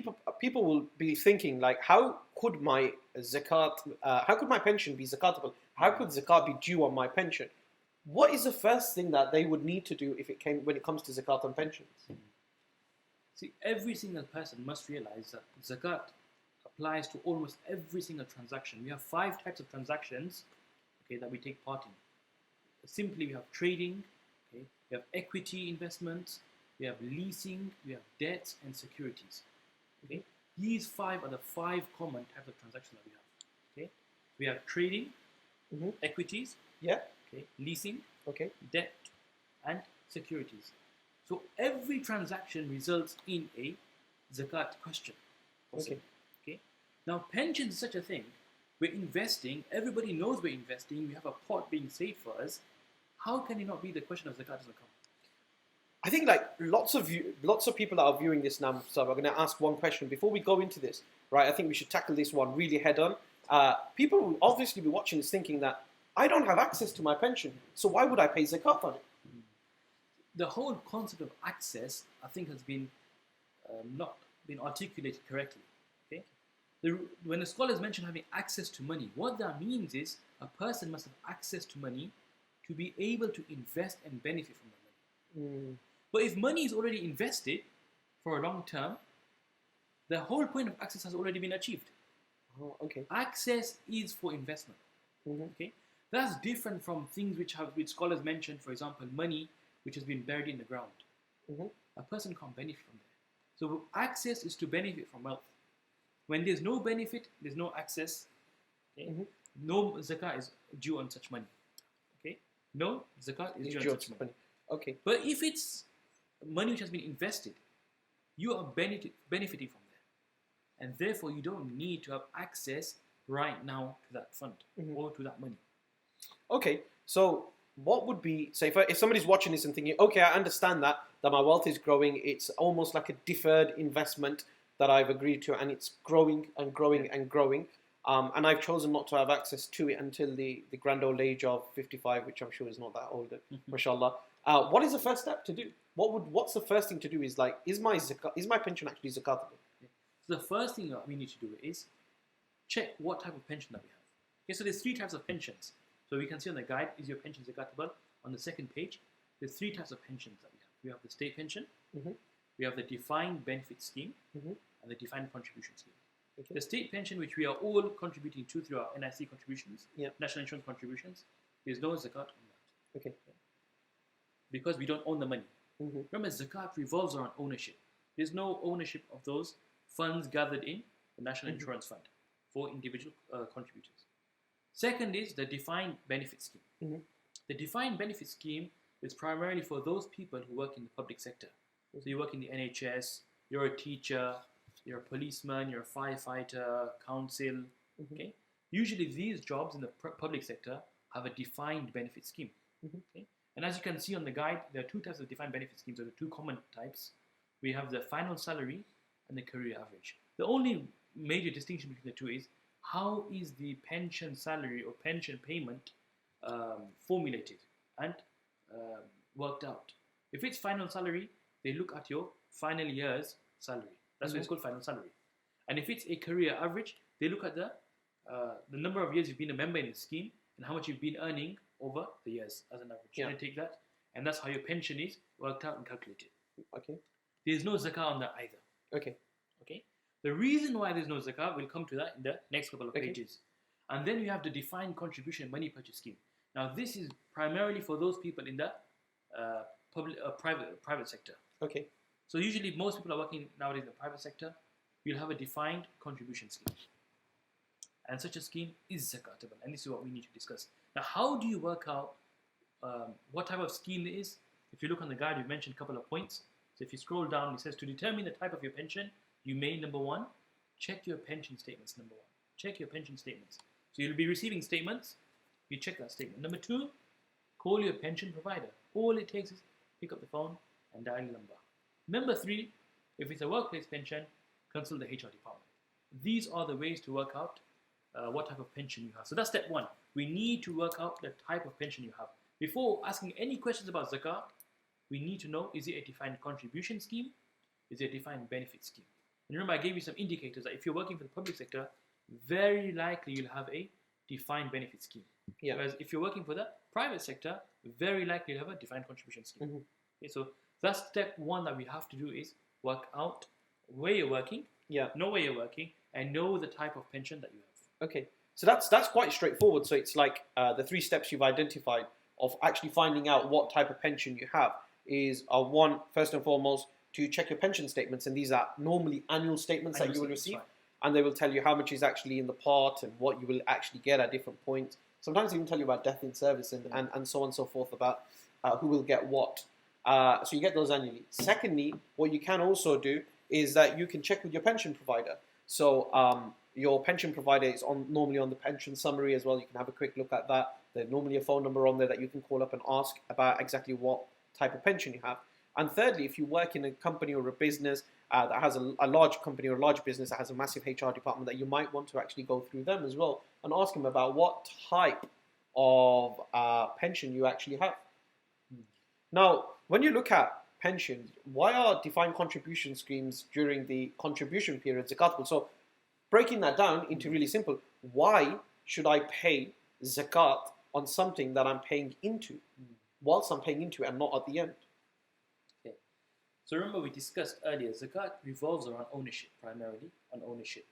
people will be thinking like, how could my how could my pension be zakatable? How could zakat be due on my pension? What is the first thing that they would need to do when it comes to zakat and pensions? See, every single person must realize that zakat applies to almost every single transaction. We have 5 types of transactions, okay, that we take part in. Simply, we have trading, okay, we have equity investments, we have leasing, we have debts and securities. Okay, these 5 are the 5 common types of transactions that we have. Okay, we have trading, equities, Yeah. okay, leasing, Okay. debt, and securities. So every transaction results in a zakat question. Okay. Okay. Now pensions is such a thing. We're investing. Everybody knows we're investing. We have a pot being saved for us. How can it not be the question of zakat doesn't come? I think like lots of people that are viewing this now, so I'm going to ask one question before we go into this, right? I think we should tackle this one really head on. People will obviously be watching this thinking that I don't have access to my pension, so why would I pay zakat on it? The whole concept of access, I think, has been not been articulated correctly. Okay, when the scholars mention having access to money, what that means is a person must have access to money to be able to invest and benefit from the money. But if money is already invested for a long term, the whole point of access has already been achieved. Oh, okay. Access is for investment. Okay, that's different from things which scholars mentioned. For example, money which has been buried in the ground. A person can't benefit from that. So access is to benefit from wealth. When there's no benefit, there's no access. Okay? No zakat is due on such money. Okay, no zakat is due on such money. Okay. But if it's money which has been invested, you are benefiting from that, and therefore you don't need to have access right now to that fund or to that money. Okay, so what would be, say, if somebody's watching this and thinking, okay, I understand that my wealth is growing, it's almost like a deferred investment that I've agreed to, and it's growing and growing and growing, and I've chosen not to have access to it until the grand old age of 55, which I'm sure is not that old, mashallah. What is the first step to do? What's the first thing to do? Is like, is my pension actually zakatable? So the first thing that we need to do is check what type of pension that we have. Okay, so there's 3 types of pensions. So we can see on the guide, is your pension zakatable? On the second page, there's 3 types of pensions that we have. We have the state pension, we have the defined benefit scheme, and the defined contribution scheme. Okay. The state pension, which we are all contributing to through our NIC contributions, national insurance contributions, there's no zakat on that. Okay. Because we don't own the money. Remember, zakat revolves around ownership. There's no ownership of those funds gathered in the national insurance fund for individual contributors. Second is the defined benefit scheme. The defined benefit scheme is primarily for those people who work in the public sector. So you work in the NHS, you're a teacher, you're a policeman, you're a firefighter, council. Okay? Usually these jobs in the public sector have a defined benefit scheme. Okay? And as you can see on the guide, there are 2 types of defined benefit schemes, or the 2 common types. We have the final salary and the career average. The only major distinction between the 2 is how is the pension salary or pension payment formulated and worked out. If it's final salary, they look at your final year's salary. That's why it's called final salary. And if it's a career average, they look at the number of years you've been a member in the scheme and how much you've been earning over the years as an average. Yeah. They take that, and that's how your pension is worked out and calculated. Okay. There's no zakah on that either. Okay. Okay. The reason why there's no zakah, we'll come to that in the next couple of pages. And then you have the defined contribution money purchase scheme. Now this is primarily for those people in the private sector. Okay. So usually most people are working nowadays in the private sector. You'll have a defined contribution scheme. And such a scheme is zakatable. And this is what we need to discuss. Now how do you work out what type of scheme it is? If you look on the guide, we've mentioned a couple of points. So if you scroll down, it says to determine the type of your pension, you may, number 1, check your pension statements, number 1. Check your pension statements. So you'll be receiving statements, you check that statement. Number 2, call your pension provider. All it takes is pick up the phone and dial the number. Number 3, if it's a workplace pension, consult the HR department. These are the ways to work out what type of pension you have. So that's step 1. We need to work out the type of pension you have. Before asking any questions about zakat, we need to know, is it a defined contribution scheme? Is it a defined benefit scheme? And remember, I gave you some indicators that if you're working for the public sector, very likely you'll have a defined benefit scheme. Yeah. Whereas if you're working for the private sector, very likely you'll have a defined contribution scheme. Mm-hmm. Okay, so that's step one that we have to do is work out where you're working, know where you're working, and know the type of pension that you have. Okay, so that's quite straightforward. So it's like the 3 steps you've identified of actually finding out what type of pension you have is one, first and foremost, to check your pension statements, and these are normally annual statements that you will receive, and they will tell you how much is actually in the pot and what you will actually get at different points. Sometimes they even tell you about death in service and so on and so forth about who will get what. So you get those annually. Secondly, what you can also do is that you can check with your pension provider. So your pension provider is normally on the pension summary as well. You can have a quick look at that. There's normally a phone number on there that you can call up and ask about exactly what type of pension you have. And thirdly, if you work in a company or a business that has a large company or a large business that has a massive HR department, that you might want to actually go through them as well and ask them about what type of pension you actually have. Now, when you look at pensions, why are defined contribution schemes during the contribution period zakatable? So breaking that down into really simple, why should I pay zakat on something that I'm paying into whilst I'm paying into it and not at the end? Okay. So remember we discussed earlier, zakat revolves around ownership, primarily on ownership.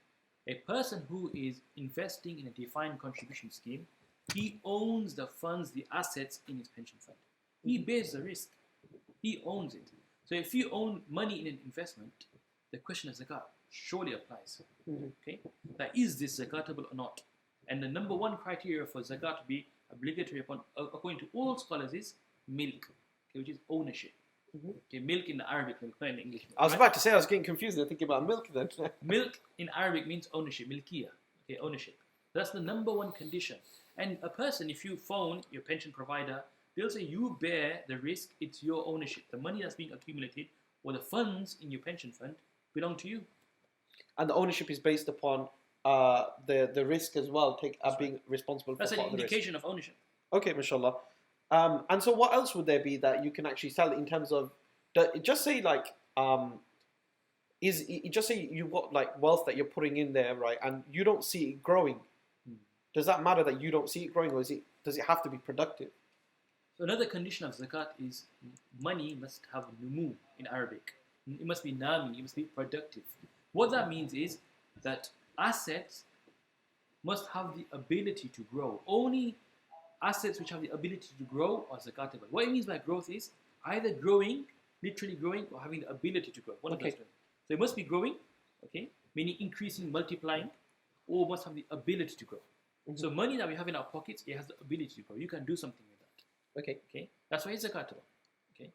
A person who is investing in a defined contribution scheme, he owns the funds, the assets in his pension fund. He bears the risk. He owns it. So if you own money in an investment, the question of zakat surely applies. Okay? That is this zakatable or not? And the number one criteria for zakat to be obligatory according to all scholars is milk, okay, which is ownership. Okay, milk in the Arabic, milk, not in the English. I was about to say, I was getting confused. I'm thinking about milk then. Milk in Arabic means ownership, milkiya. Okay, ownership. That's the number one condition. And a person, if you phone your pension provider, they'll say you bear the risk, it's your ownership. The money that's being accumulated or the funds in your pension fund belong to you. And the ownership is based upon the risk as well, being responsible for That's an part of the risk. indication of ownership. Okay, mashallah. And so what else would there be that you can actually tell in terms of, just say like, just say you've got like wealth that you're putting in there, right, and you don't see it growing. Does that matter that you don't see it growing, or does it have to be productive? So another condition of zakat is money must have numu in Arabic. It must be nami, it must be productive. What that means is that assets must have the ability to grow. Only assets which have the ability to grow are zakatable. What it means by growth is either growing, literally growing, or having the ability to grow. One of those two. So it must be growing, okay, meaning increasing, multiplying, or must have the ability to grow. So money that we have in our pockets, it has the ability to grow. You can do something with that. Okay. That's why it's zakatable. Okay.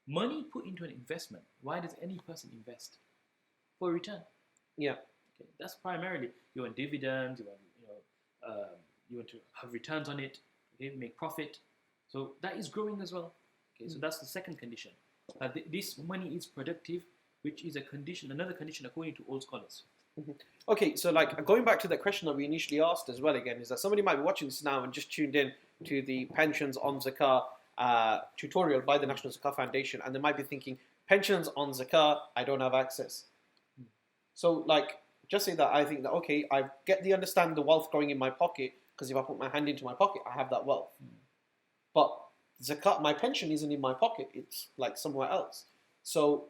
Money put into an investment. Why does any person invest? For a return. Yeah. Okay. That's primarily you want dividends. You want to have returns on it. Okay. Make profit. So that is growing as well. Okay. So that's the second condition. This money is productive, which is a condition, another condition according to all scholars. Okay, so like going back to the question that we initially asked as well again, is that somebody might be watching this now and just tuned in to the pensions on zakah tutorial by the National Zakah Foundation, and they might be thinking, pensions on zakah, I don't have access. So like, just say that I think that, okay, I get the understand the wealth growing in my pocket, because if I put my hand into my pocket, I have that wealth. But zakat, my pension isn't in my pocket, it's like somewhere else. So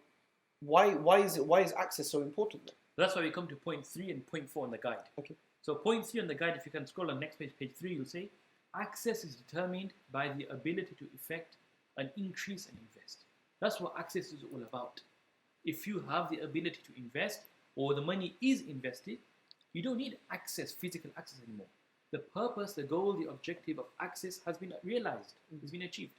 why is access so important then? That's why we come to point 3 and point 4 on the guide. Okay. So point 3 on the guide, if you can scroll on the next page, page 3, you'll say, access is determined by the ability to effect an increase and invest. That's what access is all about. If you have the ability to invest, or the money is invested, you don't need access, physical access anymore. The purpose, the goal, the objective of access has been realized, has been achieved.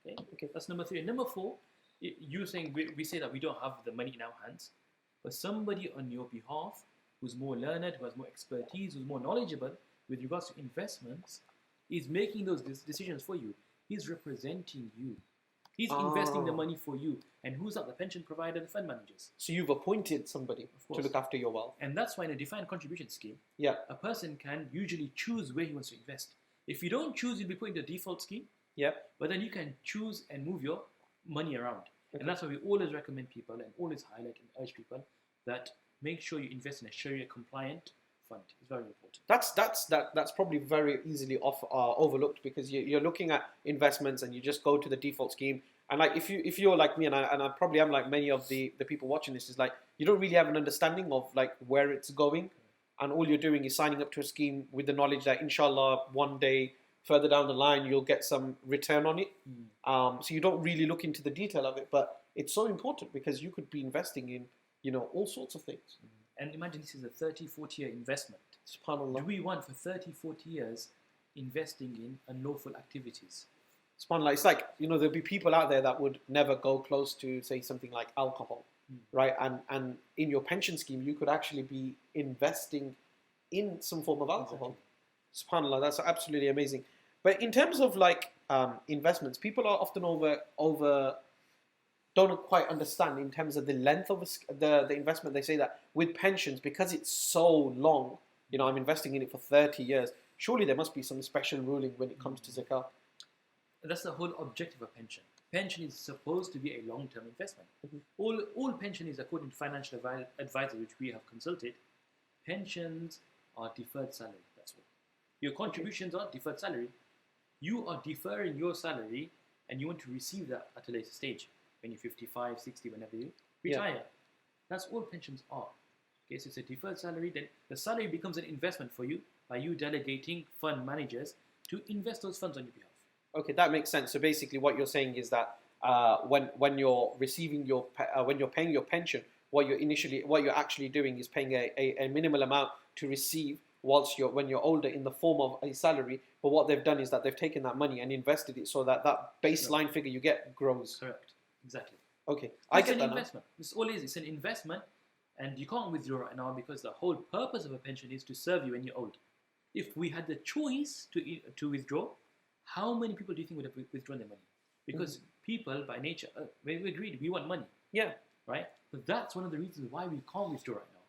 Okay. That's number 3. And number 4, you saying we say that we don't have the money in our hands, but somebody on your behalf who's more learned, who has more expertise, who's more knowledgeable with regards to investments, is making those decisions for you. He's representing you. He's investing the money for you. And who's that? The pension provider, the fund managers. So you've appointed somebody to look after your wealth. And that's why in a defined contribution scheme, a person can usually choose where he wants to invest. If you don't choose, you'll be put in the default scheme. But then you can choose and move your money around. And that's why we always recommend people and always highlight and urge people, that make sure you invest in a Sharia compliant fund. It's very important. That's probably very easily overlooked, because you're looking at investments and you just go to the default scheme. And like if you're like me, and I probably am like many of the people watching this, is like you don't really have an understanding of like where it's going, and all you're doing is signing up to a scheme with the knowledge that inshallah one day further down the line you'll get some return on it. So you don't really look into the detail of it, but it's so important because you could be investing in all sorts of things. And imagine this is a 30-40 year investment. SubhanAllah. Do we want for 30-40 years investing in unlawful activities? SubhanAllah. It's like, there'll be people out there that would never go close to, say, something like alcohol, right? And in your pension scheme, you could actually be investing in some form of alcohol. Exactly. SubhanAllah, that's absolutely amazing. But in terms of like investments, people are often don't quite understand in terms of the length of the investment. They say that with pensions, because it's so long, I'm investing in it for 30 years, surely there must be some special ruling when it comes to zakat. That's the whole objective of pension. Pension is supposed to be a long-term investment. All pension is, according to financial advisors, which we have consulted, pensions are deferred salary. That's all. Your contributions are deferred salary. You are deferring your salary and you want to receive that at a later stage, when you're 55, 60, whenever you retire. Yeah. That's all pensions are. Okay, so it's a deferred salary. Then the salary becomes an investment for you by you delegating fund managers to invest those funds on your behalf. Okay, that makes sense. So basically, what you're saying is that when you're receiving when you're paying your pension, what you're actually doing is paying a minimal amount to receive when you're older in the form of a salary. But what they've done is that they've taken that money and invested it so that baseline figure you get grows. Correct. Exactly. Okay, I get that. Investment. This all is. It's an investment, and you can't withdraw right now because the whole purpose of a pension is to serve you when you're old. If we had the choice to withdraw, how many people do you think would have withdrawn their money? Because people, by nature, we agreed we want money. Yeah. Right? But that's one of the reasons why we can't withdraw right now.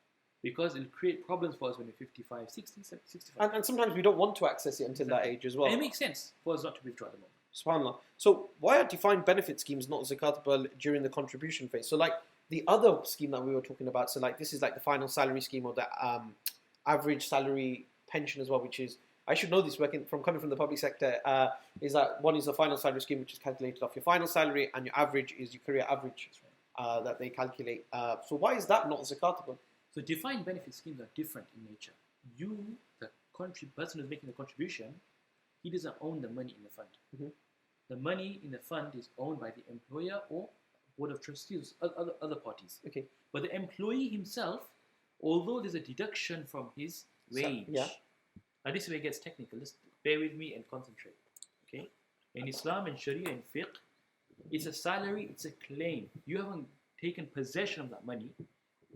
Because it'll create problems for us when we're 55, 60, 65. And sometimes we don't want to access it until that age as well. And it makes sense for us not to withdraw at the moment. SubhanAllah. So why are defined benefit schemes not zakatable during the contribution phase? So like the other scheme that we were talking about, so like this is like the final salary scheme or the average salary pension as well, which is, I should know this coming from the public sector, is that one is the final salary scheme, which is calculated off your final salary, and your average is your career average that they calculate. So why is that not zakatable? So defined benefit schemes are different in nature. The person who's making the contribution, he doesn't own the money in the fund. The money in the fund is owned by the employer or board of trustees, other parties. Okay. But the employee himself, although there's a deduction from his wage, now this is where it gets technical. Just bear with me and concentrate. Okay. In Islam and Shariah and fiqh, it's a salary, it's a claim. You haven't taken possession of that money.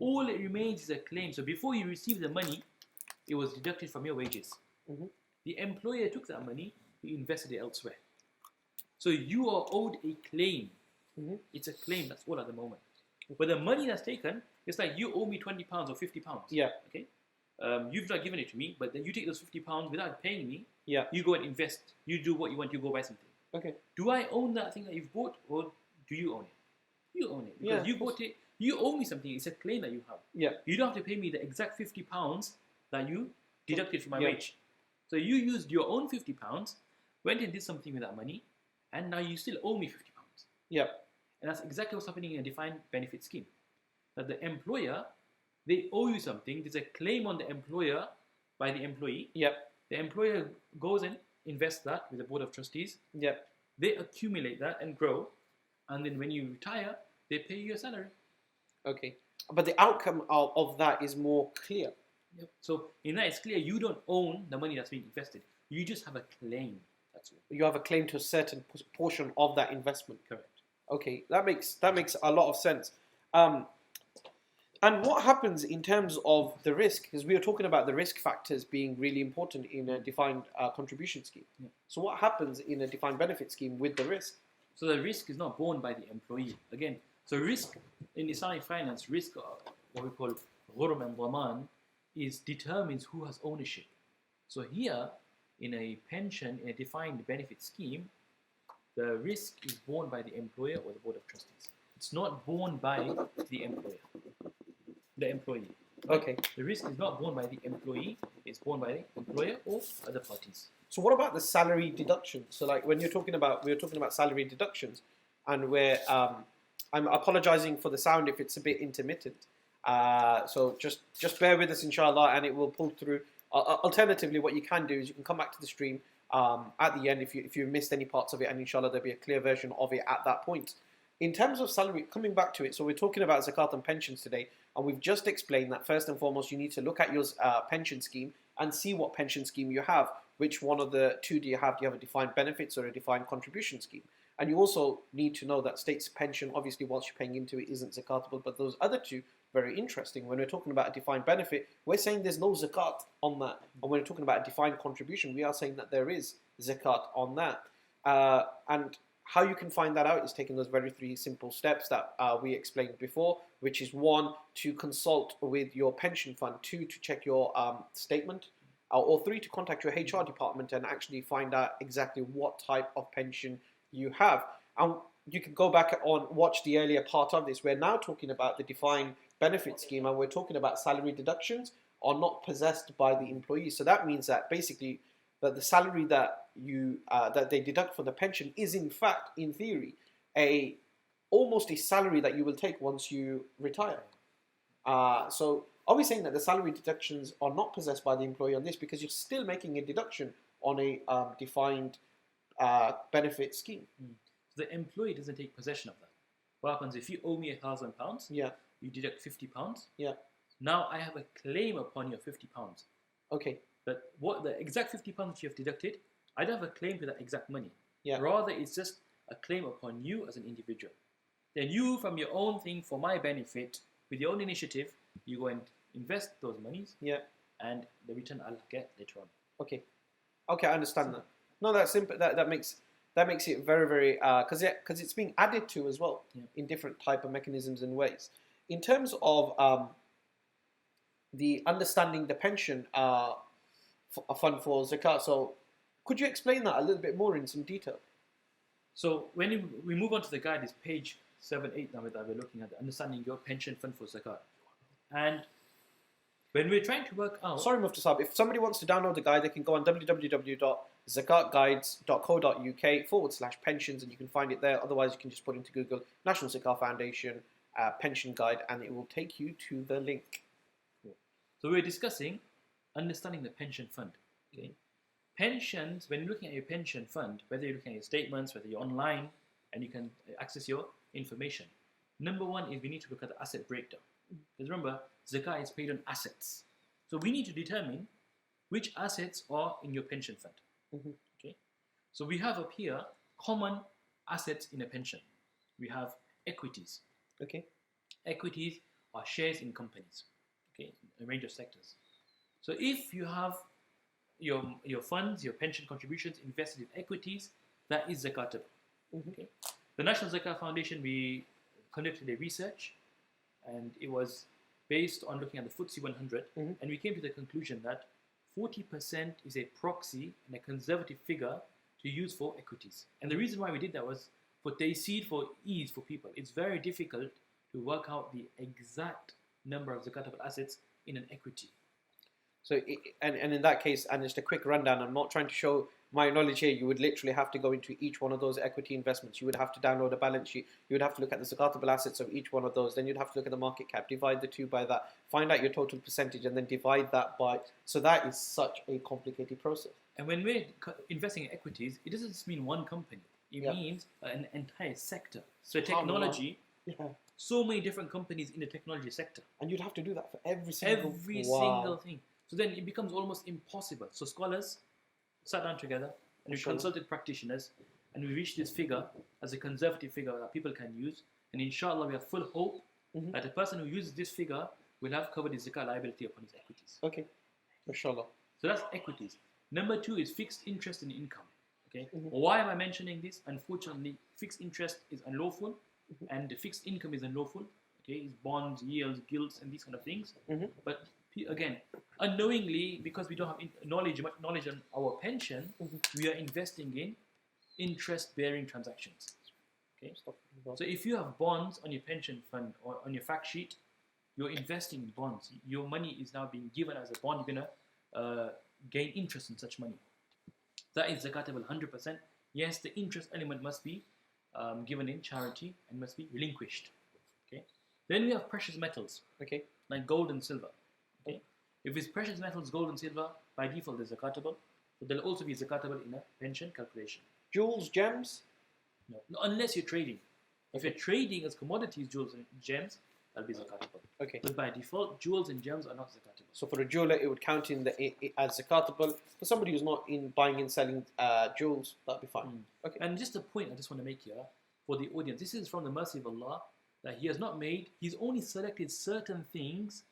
All it remains is a claim. So before you receive the money, it was deducted from your wages. The employer took that money, he invested it elsewhere. So you are owed a claim. It's a claim, that's all at the moment. But the money that's taken, it's like you owe me £20 or £50. Yeah. Okay. You've not given it to me, but then you take those £50 without paying me. Yeah. You go and invest. You do what you want. You go buy something. Okay. Do I own that thing that you've bought, or do you own it? You own it because you bought it. You owe me something. It's a claim that you have. Yeah. You don't have to pay me the exact £50 that you deducted from my wage. So you used your own £50, went and did something with that money, and now you still owe me £50. Yeah. And that's exactly what's happening in a defined benefit scheme. That the employer, they owe you something. There's a claim on the employer by the employee. Yeah. The employer goes and invests that with the board of trustees. Yeah. They accumulate that and grow. And then when you retire, they pay you your salary. Okay. But the outcome of that is more clear. Yep. So in that, it's clear you don't own the money that's being invested. You just have a claim. That's all. You have a claim to a certain portion of that investment. Correct. Okay, that makes a lot of sense. And what happens in terms of the risk? Because we were talking about the risk factors being really important in a defined contribution scheme. Yeah. So what happens in a defined benefit scheme with the risk? So the risk is not borne by the employee. Again, so risk in Islamic finance, risk, what we call ghurm and dhaman, determines who has ownership. So here, in a pension, in a defined benefit scheme, the risk is borne by the employer or the board of trustees. It's not borne by the employer. the employee. Okay. The risk is not borne by the employee, it's borne by the employer or other parties. So what about the salary deductions? So like when we were talking about salary deductions, and I'm apologizing for the sound if it's a bit intermittent. So just bear with us, inshallah, and it will pull through. Alternatively, what you can do is you can come back to the stream at the end if you missed any parts of it, and inshallah there'll be a clear version of it at that point. In terms of salary, coming back to it, so we're talking about zakat and pensions today, and we've just explained that first and foremost you need to look at your pension scheme and see what pension scheme you have. Which one of the two do you have? Do you have a defined benefits or a defined contribution scheme? And you also need to know that state's pension, obviously, whilst you're paying into it, isn't zakatable. But those other two, very interesting. When we're talking about a defined benefit, we're saying there's no zakat on that. And when we're talking about a defined contribution, we are saying that there is zakat on that. And how you can find that out is taking those very three simple steps that we explained before, which is 1, to consult with your pension fund, 2, to check your statement, or 3, to contact your HR department and actually find out exactly what type of pension you have. And you can go back and watch the earlier part of this. We're now talking about the defined benefit scheme, and we're talking about salary deductions are not possessed by the employee. So that means that basically that the salary that that they deduct for the pension is in fact, in theory, almost a salary that you will take once you retire. So are we saying that the salary deductions are not possessed by the employee on this, because you're still making a deduction on a defined benefit scheme? So the employee doesn't take possession of that. What happens if you owe me £1,000? Yeah. You deduct £50. Yeah. Now I have a claim upon your £50. Okay. But what the exact £50 that you have deducted, I don't have a claim to that exact money. Yeah. Rather, it's just a claim upon you as an individual. Then you, from your own thing, for my benefit, with your own initiative, you go and invest those monies. Yeah. And the return I'll get later on. Okay. Okay, I understand that. No, that's simple. That makes it very, very because it's being added to as well in different type of mechanisms and ways. In terms of the understanding the pension fund for zakat, so could you explain that a little bit more in some detail? So when we move on to the guide, is page 7-8 now that we're looking at, understanding your pension fund for zakat. And when we're trying to work out... Sorry, Mufti Sahib, if somebody wants to download the guide, they can go on www.zakatguides.co.uk/pensions and you can find it there. Otherwise, you can just put into Google National Zakat Foundation pension guide and it will take you to the link. Cool. So we're discussing understanding the pension fund. Okay. Pensions, when you're looking at your pension fund, whether you're looking at your statements, whether you're online and you can access your information. Number one is we need to look at the asset breakdown. Because remember, zakat is paid on assets. So we need to determine which assets are in your pension fund. Okay. So we have up here common assets in a pension. We have equities. Okay. Equities are shares in companies. Okay, a range of sectors. So if you have your funds, your pension contributions invested in equities, that is zakatable. Okay. The National Zakat Foundation, we conducted a research, and it was based on looking at the FTSE 100, and we came to the conclusion that 40% is a proxy and a conservative figure to use for equities. And the reason why we did that was for taysir, for ease for people. It's very difficult to work out the exact number of zakatable assets in an equity. So, and in that case, and just a quick rundown, I'm not trying to show my knowledge here, you would literally have to go into each one of those equity investments. You would have to download a balance sheet. You would have to look at the zakatable assets of each one of those. Then you'd have to look at the market cap, divide the two by that, find out your total percentage, and then divide that by... So that is such a complicated process. And when we're investing in equities, it doesn't just mean one company. It means an entire sector. So technology, so many different companies in the technology sector. And you'd have to do that for every single single thing. So then it becomes almost impossible. So scholars sat down together and we consulted practitioners and we reached this figure as a conservative figure that people can use. And inshallah, we have full hope that the person who uses this figure will have covered his zakat liability upon his equities. Okay, inshallah. So that's equities. Number two is fixed interest in income. Okay. Why am I mentioning this? Unfortunately, fixed interest is unlawful and the fixed income is unlawful. Okay, it's bonds, yields, gilts, and these kind of things. But again, unknowingly, because we don't have much knowledge on our pension, we are investing in interest-bearing transactions. Okay. So if you have bonds on your pension fund or on your fact sheet, you're investing in bonds. Your money is now being given as a bond. You're gonna gain interest in such money. That is zakatable 100%. Yes, the interest element must be given in charity and must be relinquished. Okay. Then we have precious metals. Okay. Like gold and silver. Okay. If it's precious metals, gold and silver, by default they're zakatable. But they'll also be zakatable in a pension calculation. Jewels, gems? No, unless you're trading. If you're trading as commodities, jewels and gems, that'll be zakatable. Okay. But by default, jewels and gems are not zakatable. So for a jeweler, it would count in as zakatable. For somebody who's not in buying and selling jewels, that'd be fine. Okay. And just a point I just want to make here for the audience. This is from the mercy of Allah that He has not made. He's only selected certain things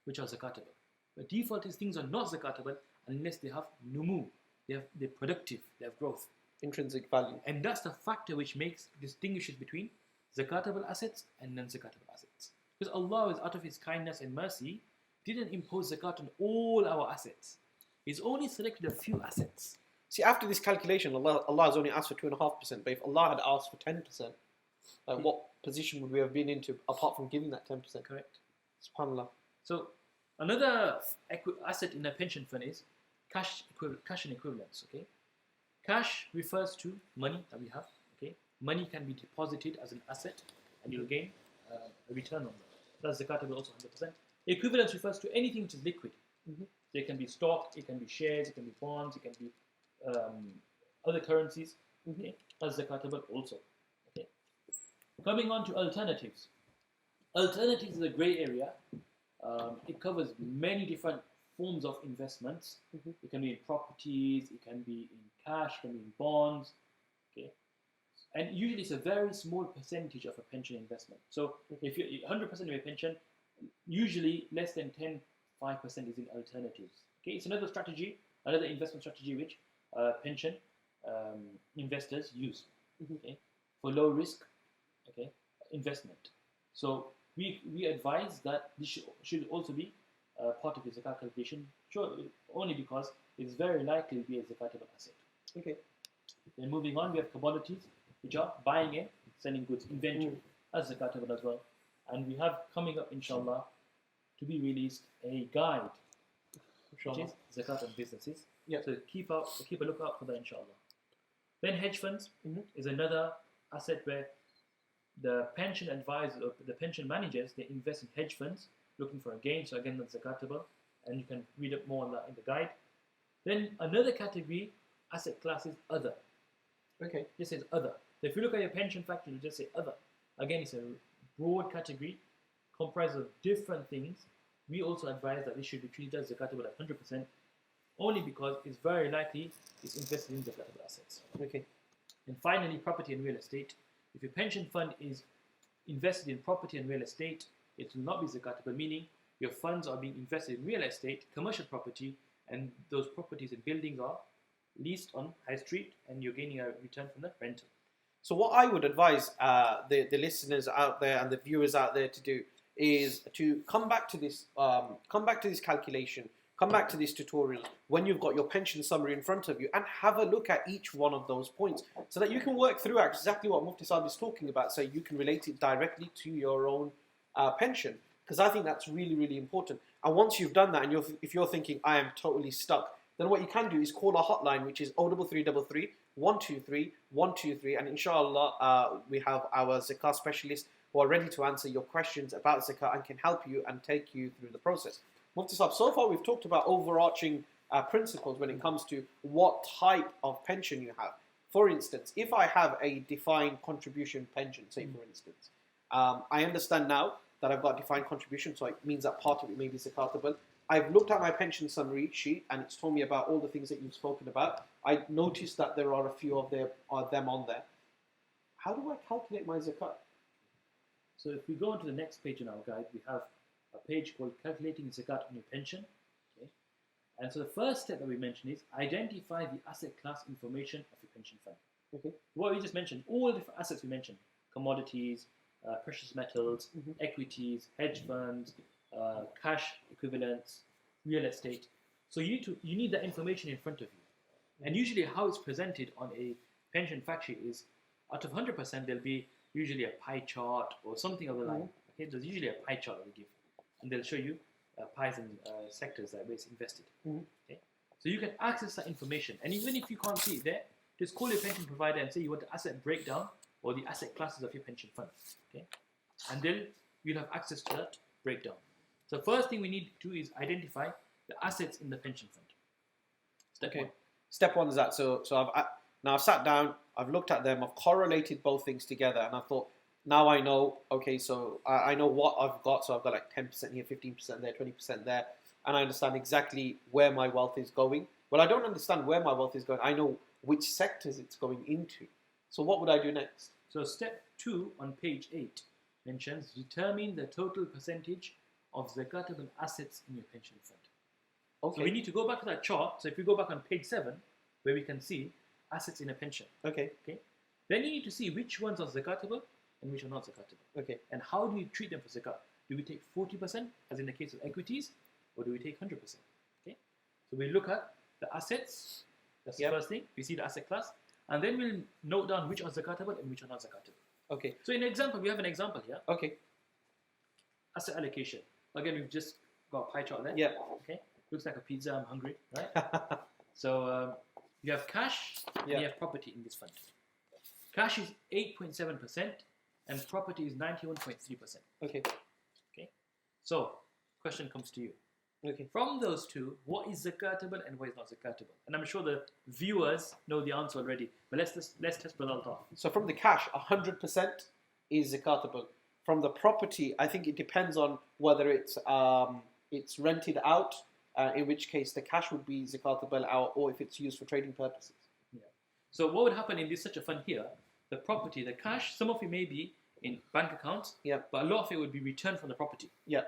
which are zakatable. The default is things are not zakatable unless they have numu, they're productive, they have growth. Intrinsic value. And that's the factor which distinguishes between zakatable assets and non-zakatable assets. Because Allah is out of His kindness and mercy, didn't impose zakat on all our assets. He's only selected a few assets. See, after this calculation, Allah has only asked for 2.5%. But if Allah had asked for 10%, what position would we have been into apart from giving that 10%? Correct. SubhanAllah. So another asset in a pension fund is cash and equivalents. Okay, cash refers to money that we have. Okay, money can be deposited as an asset, and you'll gain a return on that. That's zakatable also 100%. Equivalence refers to anything which is liquid. So it can be stock, it can be shares, it can be bonds, it can be other currencies. Okay, that's zakatable also. Okay, coming on to alternatives. Alternatives is a grey area. It covers many different forms of investments. It can be in properties, it can be in cash, it can be in bonds. Okay, and usually it's a very small percentage of a pension investment. So if you're 100% of your pension, usually less than 5% is in alternatives. Okay, it's another strategy, another investment strategy which pension investors use. Okay, for low risk, okay, investment. So we advise that this should also be part of your zakat calculation, only because it's very likely to be a zakatable asset. Okay. Then moving on, we have commodities, which are buying and selling goods, inventory, as zakatable as well. And we have coming up, inshallah, to be released a guide, which is zakat on businesses. Yeah. So keep a lookout for that, inshallah. Then hedge funds is another asset where the pension advisors, or the pension managers, they invest in hedge funds looking for a gain. So again, that's zakatable, and you can read up more on that in the guide. Then another category, asset class, is other. Okay. Just says other. So if you look at your pension factor, you just say other. Again, it's a broad category comprised of different things. We also advise that this should be treated as zakatable at 100%, only because it's very likely it's invested in zakatable assets. Okay. And finally, property and real estate. If your pension fund is invested in property and real estate, it will not be zakatable, meaning your funds are being invested in real estate, commercial property, and those properties and buildings are leased on high street, and you're gaining a return from the rental. So what I would advise the listeners out there and the viewers out there to do is to come back to this calculation, come back to this tutorial when you've got your pension summary in front of you, and have a look at each one of those points so that you can work through exactly what Mufti Saab is talking about, so you can relate it directly to your own pension, because I think that's really, really important. And once you've done that, and if you're thinking, I am totally stuck, then what you can do is call our hotline, which is 0333 123 123, and inshallah we have our Zakat specialist who are ready to answer your questions about Zakat and can help you and take you through the process. Mufti Saab, so far we've talked about overarching principles when it comes to what type of pension you have. For instance, if I have a defined contribution pension, say for instance, I understand now that I've got defined contribution, so it means that part of it may be zakatable. I've looked at my pension summary sheet and it's told me about all the things that you've spoken about. I noticed that there are a few of them on there. How do I calculate my zakat? So if we go on to the next page in our guide, we have a page called Calculating Zakat on Your Pension. Okay? And so the first step that we mentioned is identify the asset class information of your pension fund. Okay. What we just mentioned, all the different assets we mentioned, commodities, precious metals, equities, hedge funds, cash equivalents, real estate. So you need that information in front of you. And usually how it's presented on a pension fact sheet is, out of 100%, there'll be usually a pie chart or something of the line. Okay, there's usually a pie chart that we give. and they'll show you pies and sectors that where it's invested. Mhm. Okay? So you can access that information, and even if you can't see it there, just call your pension provider and say you want the asset breakdown or the asset classes of your pension fund. Okay? And then you'll have access to that breakdown. So first thing we need to do is identify the assets in the pension fund. Step one. Step one is that. So I've sat down, I've looked at them, I've correlated both things together, and I thought, now I know, okay, so I know what I've got. So I've got like 10% here, 15% there, 20% there, and I understand exactly where my wealth is going. Well, I don't understand where my wealth is going. I know which sectors it's going into. So what would I do next? So step 2 on page 8 mentions determine the total percentage of zakatable assets in your pension fund. Okay. So we need to go back to that chart. So if we go back on page 7, where we can see assets in a pension. Okay. Then you need to see which ones are zakatable and which are not zakatable. Okay. And how do we treat them for zakat? Do we take 40%, as in the case of equities, or do we take 100%? Okay. So we look at the assets. That's the first thing. We see the asset class, and then we'll note down which are zakatable and which are not zakatable. Okay. So in example, we have an example here. Okay. Asset allocation. Again, we've just got a pie chart there. Yeah. Okay. Looks like a pizza. I'm hungry, right? So you have cash and you have property in this fund. Cash is 8.7% and property is 91.3%. Okay. So question comes to you. Okay. From those two, what is zakatable and what is not zakatable? And I'm sure the viewers know the answer already. But let's test Brother Altaf. So from the cash, 100% is zakatable. From the property, I think it depends on whether it's rented out, in which case the cash would be zakatable, or if it's used for trading purposes. Yeah. So what would happen in this such a fund here? The property, the cash, some of it may be in bank accounts, but a lot of it would be returned from the property. Yeah.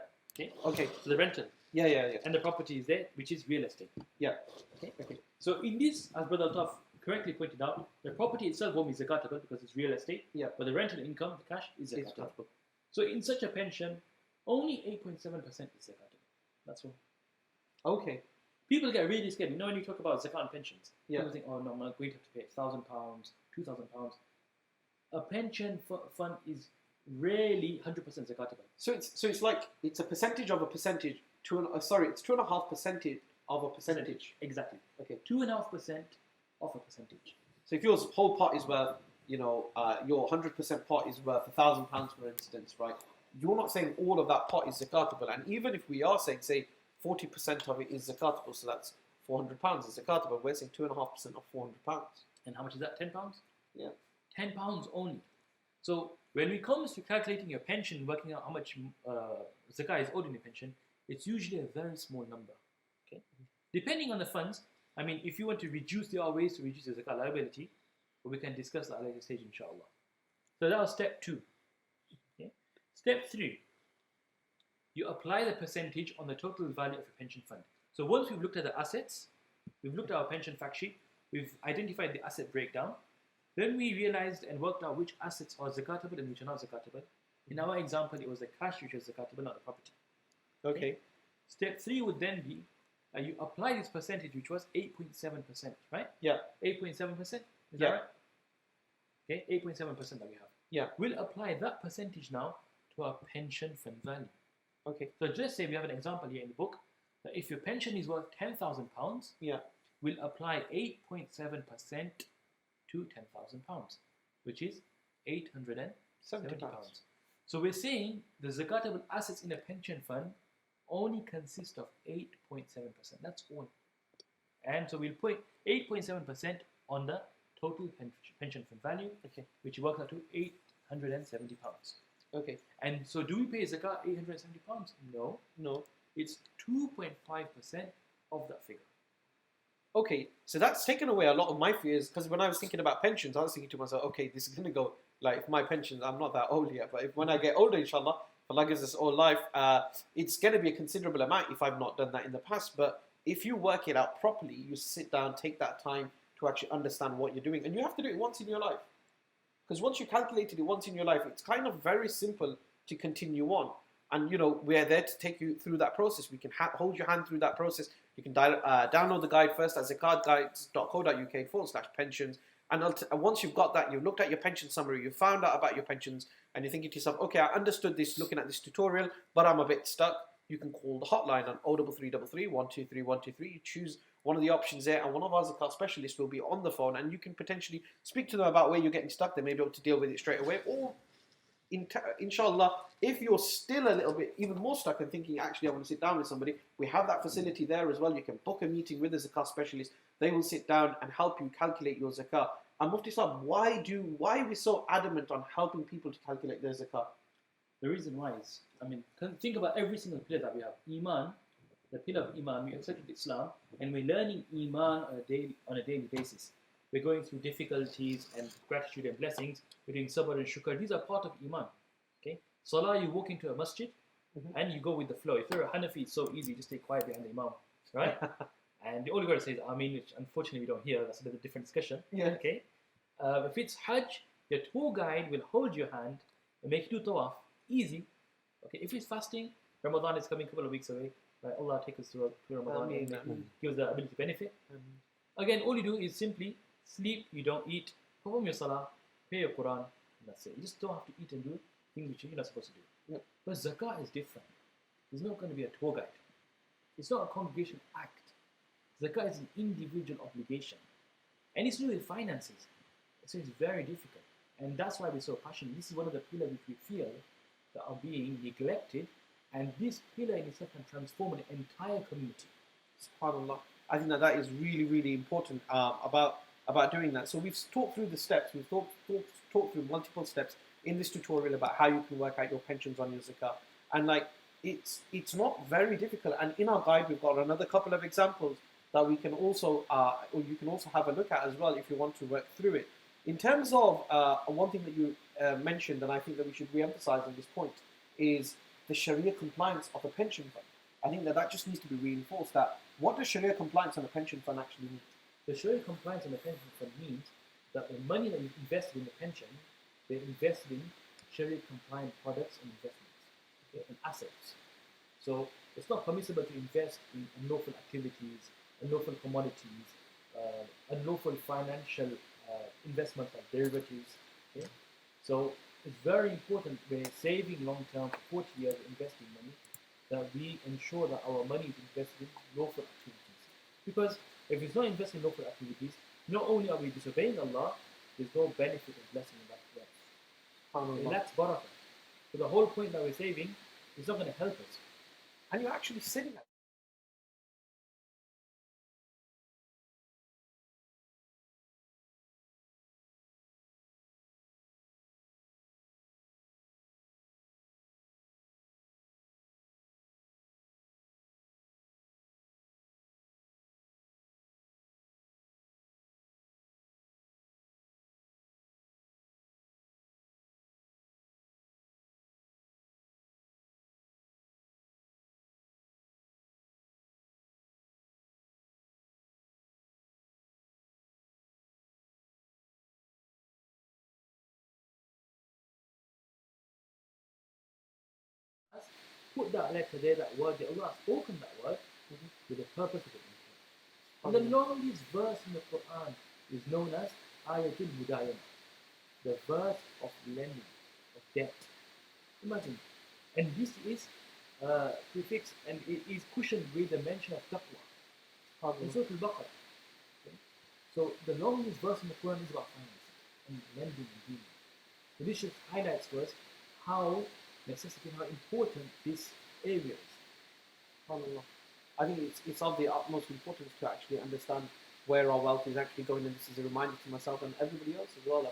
Okay. So the rental. Yeah. And the property is there, which is real estate. Yeah. Okay. So in this, as Brother Altaf correctly pointed out, the property itself won't be zakatable because it's real estate. Yeah. But the rental income, the cash, is zakatable. So in such a pension, only 8.7% is zakatable. That's all. Okay. People get really scared. You know when you talk about zakat and pensions, people think, oh no, I'm going to have to pay £1,000, £2,000. A pension fund is rarely 100% zakatable. So it's like it's a percentage of a percentage. It's 2.5% of a percentage. Exactly. Okay. 2.5% of a percentage. So if your whole pot is worth, your 100% pot is worth £1,000, for instance, right? You're not saying all of that pot is zakatable, and even if we are saying, say, 40% of it is zakatable, so that's £400 is zakatable. We're saying 2.5% of £400. And how much is that? £10? Yeah. £10 only. So when it comes to calculating your pension, working out how much zakat is owed in your pension, it's usually a very small number. Okay. Depending on the funds, I mean, if you want to reduce, there are ways to reduce the zakat liability, but we can discuss that at a later stage, inshallah. So that was step 2. Okay. Step 3. You apply the percentage on the total value of your pension fund. So once we've looked at the assets, we've looked at our pension fact sheet, we've identified the asset breakdown, then we realized and worked out which assets are zakatable and which are not zakatable. In our example, it was the cash which was zakatable, not the property. Okay. Step 3 would then be, you apply this percentage, which was 8.7%, right? Yeah. 8.7%? Is that right? Okay, 8.7% that we have. Yeah. We'll apply that percentage now to our pension fund value. Okay. So just say we have an example here in the book, that if your pension is worth £10,000, we'll apply 8.7% to £10,000, which is £870. So we're saying the zakatable assets in a pension fund only consist of 8.7%. That's all. And so we'll put 8.7% on the total pension fund value, which works out to £870. Okay. And so do we pay zakat £870? No. It's 2.5% of that figure. Okay, so that's taken away a lot of my fears, because when I was thinking about pensions, I was thinking to myself, okay, this is going to go, like, if my pensions, I'm not that old yet, but when I get older, inshallah, if Allah gives us all life, it's going to be a considerable amount if I've not done that in the past. But if you work it out properly, you sit down, take that time to actually understand what you're doing, and you have to do it once in your life. Because once you calculated it once in your life, it's kind of very simple to continue on. And, we're there to take you through that process. We can hold your hand through that process. You can download the guide first at zakatguides.co.uk/pensions. And once you've got that, you've looked at your pension summary, you've found out about your pensions, and you're thinking to yourself, okay, I understood this looking at this tutorial, but I'm a bit stuck. you can call the hotline on 03333 123 123. You choose one of the options there, and one of our Zakat specialists will be on the phone, and you can potentially speak to them about where you're getting stuck. They may be able to deal with it straight away, or inshallah, if you're still a little bit even more stuck and thinking, actually, I want to sit down with somebody, we have that facility there as well. You can book a meeting with a Zakat specialist. They will sit down and help you calculate your Zakat. And Mufti Sahib, why are we so adamant on helping people to calculate their Zakat? The reason why is, think about every single pillar that we have. Iman, the pillar of Iman, we accepted Islam, and we're learning Iman on a daily basis. We're going through difficulties and gratitude and blessings. We're doing sabr and shukr. These are part of Iman. Okay? Salah, you walk into a masjid and you go with the flow. If you're a Hanafi, it's so easy. Just stay quiet behind the Imam. Right? And all you got to say is Ameen, which unfortunately we don't hear. That's a different discussion. Yeah. Okay? If it's Hajj, your tour guide will hold your hand and make you do tawaf. Easy. Okay? If it's fasting, Ramadan is coming a couple of weeks away. Right? Allah take us through Ramadan and give us the ability to benefit. Again, all you do is simply sleep, you don't eat, perform your salah, pay your Quran, and that's it. You just don't have to eat and do things which you're not supposed to do. Yep. But Zakat is different. There's not going to be a tour guide. It's not a congregation act. Zakat is an individual obligation. And it's to do with finances. So it's very difficult. And that's why we're so passionate. This is one of the pillars which we feel that are being neglected. And this pillar in itself can transform an entire community. SubhanAllah. I think that is really, really important about doing that. So we've talked through the steps. We've talked through multiple steps in this tutorial about how you can work out your pensions on your Zakat. And it's not very difficult. And in our guide, we've got another couple of examples that we can also, or you can also have a look at as well if you want to work through it. In terms of one thing that you mentioned, and I think that we should re-emphasize on this point, is the Sharia compliance of a pension fund. I think that just needs to be reinforced. That what does Sharia compliance on a pension fund actually mean? The Sharia compliance on a pension fund means that the money that you've invested in the pension, they're invested in Sharia compliant products and investments, okay, and assets. So it's not permissible to invest in unlawful activities, unlawful commodities, unlawful financial investments like derivatives. Okay? So it's very important when saving long term for 40 years investing money that we ensure that our money is invested in lawful activities. Because if it's not invested in lawful activities, not only are we disobeying Allah, there's no benefit of blessing in that way. It lacks barakah. So the whole point that we're saving is not going to help us. And you're actually sitting at Put that letter there, that word, Allah has spoken that word with the purpose of it. And the longest verse in the Quran is known as Ayatul Mudayana, the verse of lending, of debt. Imagine. And this is prefixed and it is cushioned with the mention of taqwa. In Surah Al-Baqarah. Okay? So the longest verse in the Quran is about finance and lending and dealing. So this just highlights for us how necessity, how important this area is. SubhanAllah. I think it's of the utmost importance to actually understand where our wealth is actually going, and this is a reminder to myself and everybody else as well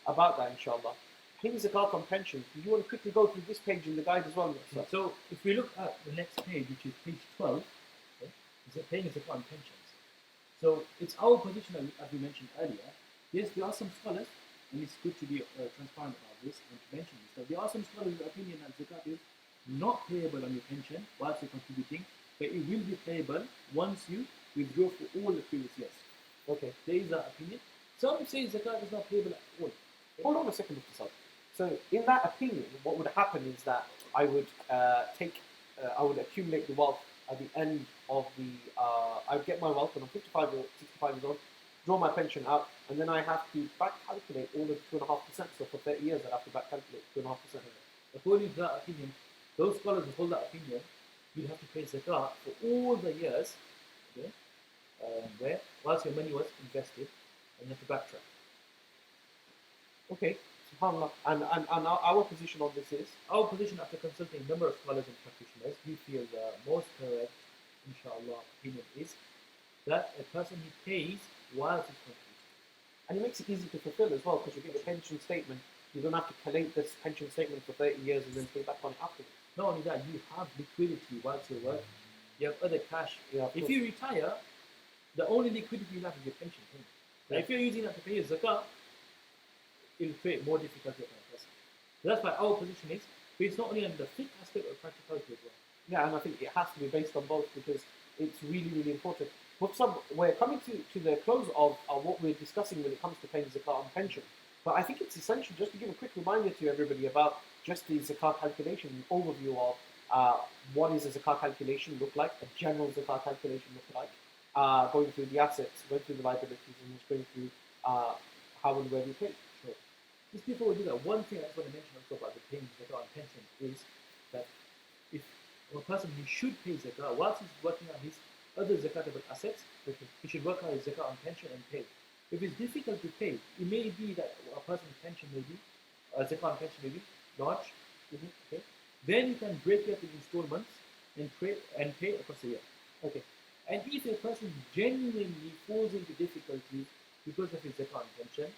about that, inshallah. Paying zakat on pensions. Do you want to quickly go through this page in the guide as well? So if we look at the next page, which is page 12, okay, is paying zakat on pensions. So it's our position, as we mentioned earlier. Yes, there are some scholars, and it's good to be transparent about this and to mention this. So there are some scholars' opinion that zakat is not payable on your pension whilst you're contributing, but it will be payable once you withdraw for all the previous years. Okay. There is that opinion. Some say zakat is not payable at all. Okay? Hold on a second, Mr. Saad. So in that opinion, what would happen is that I would I would accumulate the wealth at the end of the, I would get my wealth when I'm 55 or 65 years old, draw my pension out, and then I have to back calculate all of the 2.5%. So for 30 years, I have to back calculate 2.5%. According to that opinion, those scholars who hold that opinion, you'd have to pay zakat for all the years, okay, where whilst your money was invested, and you have to backtrack. Okay, subhanAllah. And our position on this is? Our position, after consulting a number of scholars and practitioners, we feel the most correct, inshallah, opinion is that a person he pays whilst he's contributing. And it makes it easy to fulfill as well, because you get a pension statement. You don't have to collect this pension statement for 30 years and then pay back on it afterwards. Not only that, you have liquidity whilst you're working. You have other cash. Yeah, if you retire, the only liquidity you have is your pension payment. Now, if you're using that to pay your zakat, it will create more difficulty for a person. So that's why our position is based not only on the fiqh aspect but practicality as well. Yeah, and I think it has to be based on both, because it's really, really important. But we're coming to the close of what we're discussing when it comes to paying zakat on pension. But I think it's essential just to give a quick reminder to everybody about just the zakat calculation, an overview of what is a zakat calculation look like, a general zakat calculation look like, going through the assets, going through the liabilities, and just going through how and where we pay. Sure. Just before we do that, one thing I just want to mention also about the paying zakat on pension is that if a person he should pay zakat whilst he's working on his other zakatable assets, he should work on his zakat on pension and pay. If it's difficult to pay, it may be that a person's pension may be, zakat on pension may be large. Okay. Then you can break it up in installments and pay across the year. Okay. And if a person genuinely falls into difficulty because of his zakat on pension,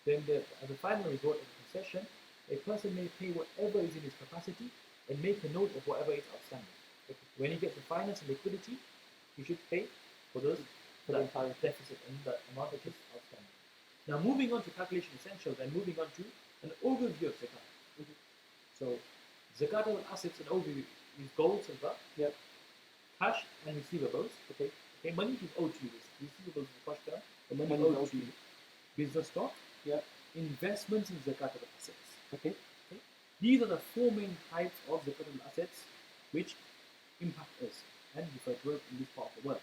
then as a final resort of concession, a person may pay whatever is in his capacity and make a note of whatever is outstanding. Okay. When he gets the finance and liquidity, he should pay for those for the entire deficit and the amount that is outstanding. Now, moving on to calculation essentials and moving on to an overview of zakat. So, zakatable assets and overview is gold, silver, cash, and receivables. Okay, money is owed to you. Receivables is the term. The money owed to you. Business stock. Investments in zakatable assets. Okay. These are the four main types of zakatable assets which impact us and refer to us in this part of the world.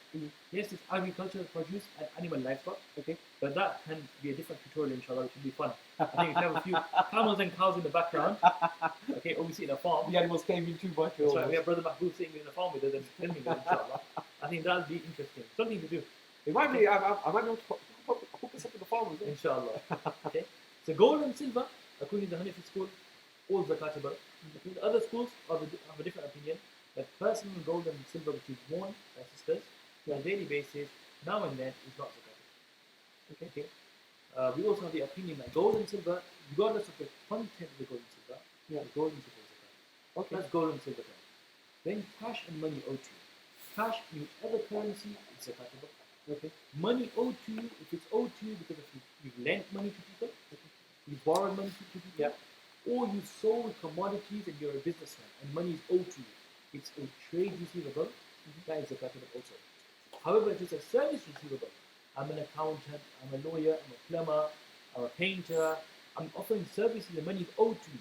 Yes, it's agricultural produce and animal livestock. Okay, but that can be a different tutorial, inshallah, which will be fun. I think if you have a few camels and cows in the background, okay, obviously in a farm. The animals came in too much. That's right, we have Brother Mahbub sitting in the farm with us and filming us, inshallah. I think that'll be interesting. Something to do. It might be, I might be able to hook us up to the farmers. Inshallah. Okay, so gold and silver, according to the Hanafi school, all zakatable. The other schools have a different opinion. That personal gold and silver which is worn by sisters on a daily basis, now and then, is not zakatable. Okay. We also have the opinion that gold and silver, regardless of the content of the gold and silver, the gold and silver is zakatable. Okay. That's gold and silver. Then cash and money owed to you. Cash in whichever currency is zakatable. Okay. Money owed to you, if it's owed to you because you've lent money to people, you borrowed money to people, or you sold commodities and you're a businessman and money is owed to you. It's a trade receivable, that is zakatable also. However, if it's a service receivable, I'm an accountant, I'm a lawyer, I'm a plumber, I'm a painter, I'm offering services and money is owed to me.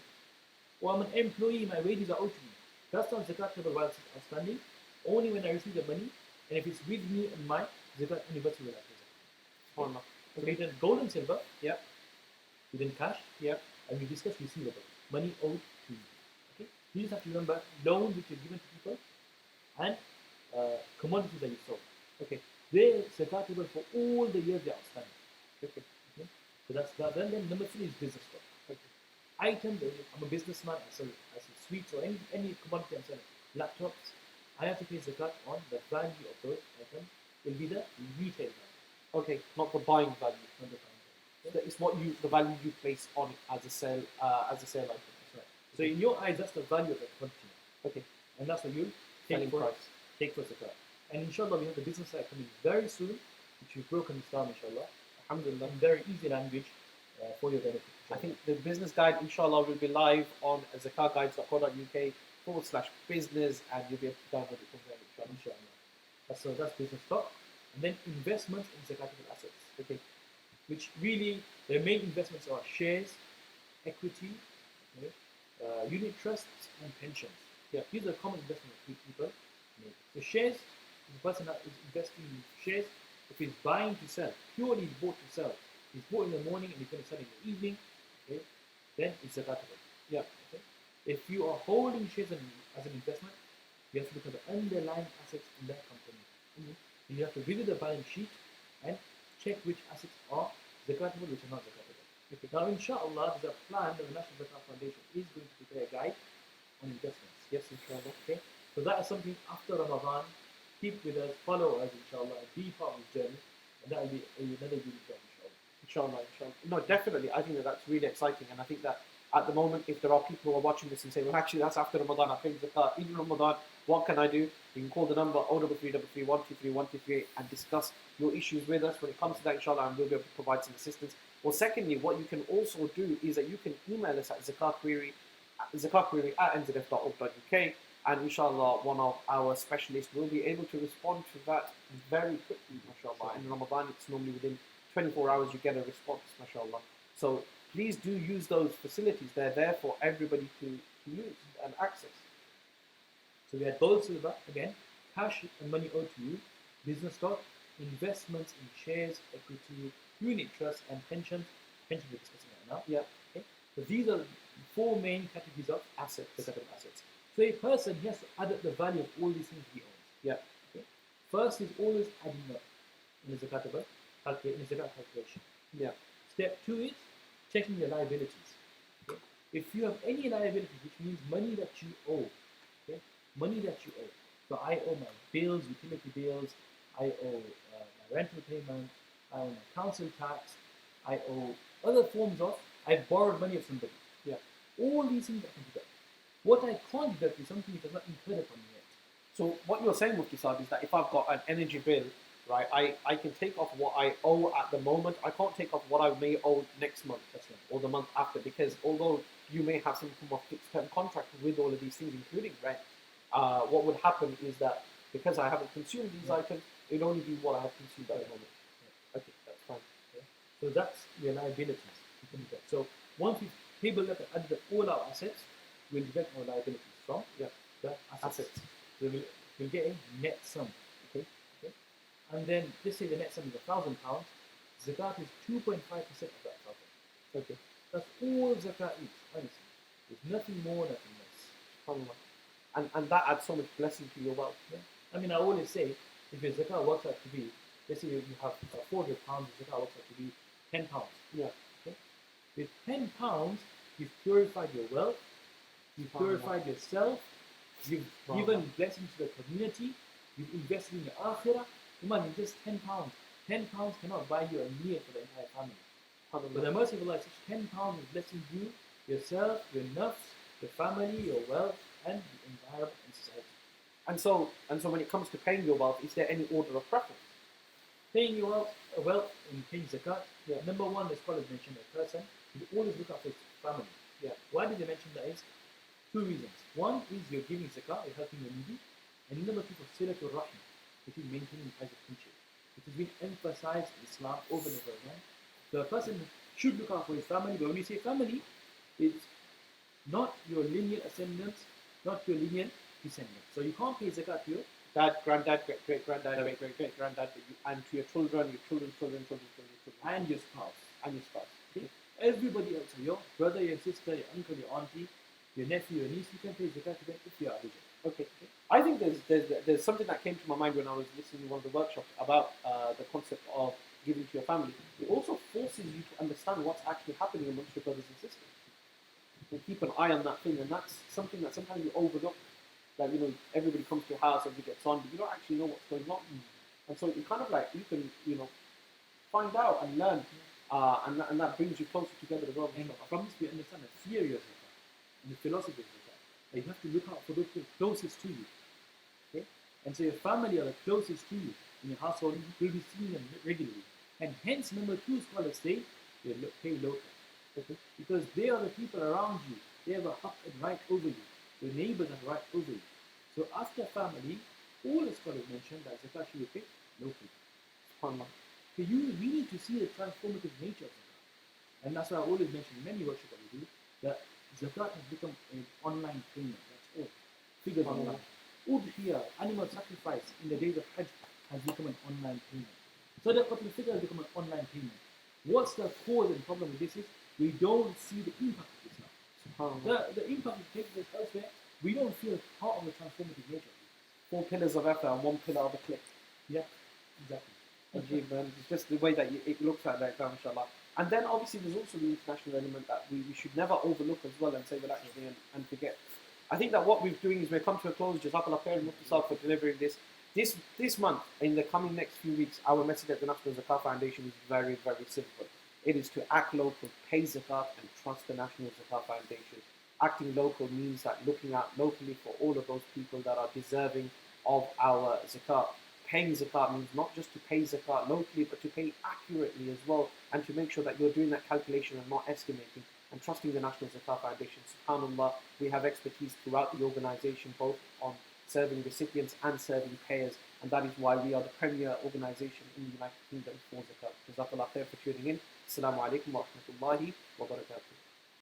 Or I'm an employee, my wages are owed to me. That's not zakatable while it's outstanding, only when I receive the money, and if it's with me and my zakat anniversary will I pay zakat. Okay, then gold and silver, within cash, and we discuss receivable, money owed to you. You just have to remember loans which are given to people and commodities that you sold. Okay, they're zakatable for all the years they're outstanding. Okay. So that's that. Then number 3 is business stock. Okay. Items. I'm a businessman. I sell sweets or any commodity I'm selling. Laptops. I have to pay zakat on the value of those items. Will be the retail value. Okay, not the buying value. Not the buying value. It's what the value you place on it as a sale item. So in your eyes, that's the value of the quantity. Okay, and that's what you take for zakat. And inshallah, we have the business side coming very soon, which we've broken this down, inshallah. Alhamdulillah, in very easy language for your benefit. I think the business guide, inshallah, will be live on zakatguides.co.uk/business, and you'll be able to download it from there, inshallah. That's business stock. And then investments in zakatable assets. Okay, which really, their main investments are shares, equity, unit trusts, and pensions. These are common investments people make. So shares, the person that is investing in shares, if he's buying to sell, purely he's bought to sell. He's bought in the morning and he's going to sell in the evening, okay, then it's zakatable. Okay. If you are holding shares as an investment, you have to look at the underlying assets in that company. So you have to visit the balance sheet and check which assets are zakatable, which are not zakatable. Now, inshallah, there's a plan that the National Zakat Foundation is going to prepare a guide on investments. Yes, inshallah. Okay, so that is something after Ramadan. Keep with us, follow us, inshallah, and be part of this journey, and that will be another good job, inshallah. Inshallah. No, definitely. I think that that's really exciting, and I think that at the moment, if there are people who are watching this and say, well, actually, that's after Ramadan, I paid zakat, in Ramadan, what can I do? You can call the number 0333 123 123 and discuss your issues with us. When it comes to that, inshallah, and we'll be able to provide some assistance. Well, secondly, what you can also do is that you can email us at zakatquery@nzf.org.uk, and inshallah, one of our specialists will be able to respond to that very quickly, mashallah. In Ramadan, it's normally within 24 hours you get a response, mashallah. So please do use those facilities. They're there for everybody to use and access. So we had both silver, again, cash and money owed to you, business stock, investments in shares, equity, unit trust, and pensions. Pensions we're discussing right now. Yeah. Okay. So these are the four main categories of Assets. zakatable assets. So a person, he has to add up the value of all these things he owns. Yeah. Okay. First is always adding up in the zakat calculation. Yeah. Step 2 is checking your liabilities. Okay. If you have any liabilities, which means money that you owe, okay, money that you owe. So I owe my bills, utility bills, I owe my rental payment, I owe my council tax, I owe other forms of, I borrowed money of somebody. Yeah. All these things I can deduct. What I can't deduct is something that does not incur upon me yet. So what you're saying, Mufti Saad, is that if I've got an energy bill, right, I can take off what I owe at the moment. I can't take off what I may owe next month or the month after, because although you may have some form of fixed term contract with all of these things, including rent, what would happen is that because I haven't consumed these items, it would only be what I have consumed at the moment. Okay, that's fine. Okay. So that's your liabilities. You can deduct. So once we've tabled up and added up all our assets, we'll deduct our liabilities from the assets. So we'll get a net sum. Okay. And then let's say the net sum is £1,000. Zakat is 2.5% of that 1,000. Okay. That's all zakat is, honestly. There's nothing more, nothing less. And that adds so much blessing to your wealth. Yeah. I mean, I always say, if your zakat works out to be, let's say you have £400, your zakat works out to be £10. Yeah. Okay. With £10, you've purified your wealth, you've purified yourself, you've given blessings to the community, you've invested in your akhirah. Imagine just £10. £10 cannot buy you a meal for the entire family. But the mercy of Allah is £10 is blessing you, yourself, your nafs, your family, your wealth, and the environment and society. And so when it comes to paying your wealth, is there any order of preference? Paying your wealth and paying zakat. Number one, the scholars mentioned a person who always look after his family. Why did they mention that? Is two reasons. One is you're giving zakat, you're helping the needy, and number two, for silatul rahim, which is maintaining ties of kinship, which has been emphasized in Islam over and over again. So a person should look out for his family, but when we say family, it's not your lineal ascendants, not your lineal descendants. So you can't pay zakat to your dad, granddad, great-granddad, great-great-great-granddad, and to your children, children, and your spouse. Okay? Everybody else, so your brother, your sister, your uncle, your auntie, your nephew, your niece, you can pay zakat to them if you are eligible. Okay. I think there's something that came to my mind when I was listening to one of the workshops about the concept of giving to your family. It also forces you to understand what's actually happening amongst your brothers and sisters. And keep an eye on that thing, and that's something that sometimes you overlook. That everybody comes to your house, everybody gets on, but you don't actually know what's going on. And so you kind of you can find out and learn, and that brings you closer together as well. And from this we understand the theory of zakat and the philosophy of zakat. That you have to look out for those people closest to you. Okay? And so your family are the closest to you in your household. You will be seeing them regularly. And hence, number two, scholars say, they pay local. Okay? Because they are the people around you. They have a haq and right over you. Your neighbors have right over you. So after family, all the scholars mentioned that zakat should be paid locally. So we need to see the transformative nature of zakat. And that's why I always mention in many workshops that we do, that zakat has become an online payment. That's all. Figures online. Udhiyah, animal sacrifice in the days of Hajj has become an online payment. Sadaqatul Fitr has become an online payment. What's the cause and problem with this is we don't see the impact of this now. The impact of taking this elsewhere, we don't feel part of the transformative nature of this. 4 pillars of effort and 1 pillar of a click. Yeah, exactly. Ajib, man. It's just the way that it looks at that, inshallah. And then obviously there's also the international element that we should never overlook as well and say, well, actually, and forget. I think that what we're doing is we've come to a close. Jazakallah khair, Mufti Sahib, for delivering this. This month, in the coming next few weeks, our message at the National Zakat Foundation is very, very simple. It is to act local, pay zakat, and trust the National Zakat Foundation. Acting local means that looking out locally for all of those people that are deserving of our zakat. Paying zakat means not just to pay zakat locally, but to pay accurately as well, and to make sure that you're doing that calculation and not estimating, and trusting the National Zakat Foundation. SubhanAllah, we have expertise throughout the organization, both on serving recipients and serving payers, and that is why we are the premier organization in the United Kingdom for zakat. Jazakallah khair for tuning in. Assalamu alaikum wa rahmatullahi wa barakatuh.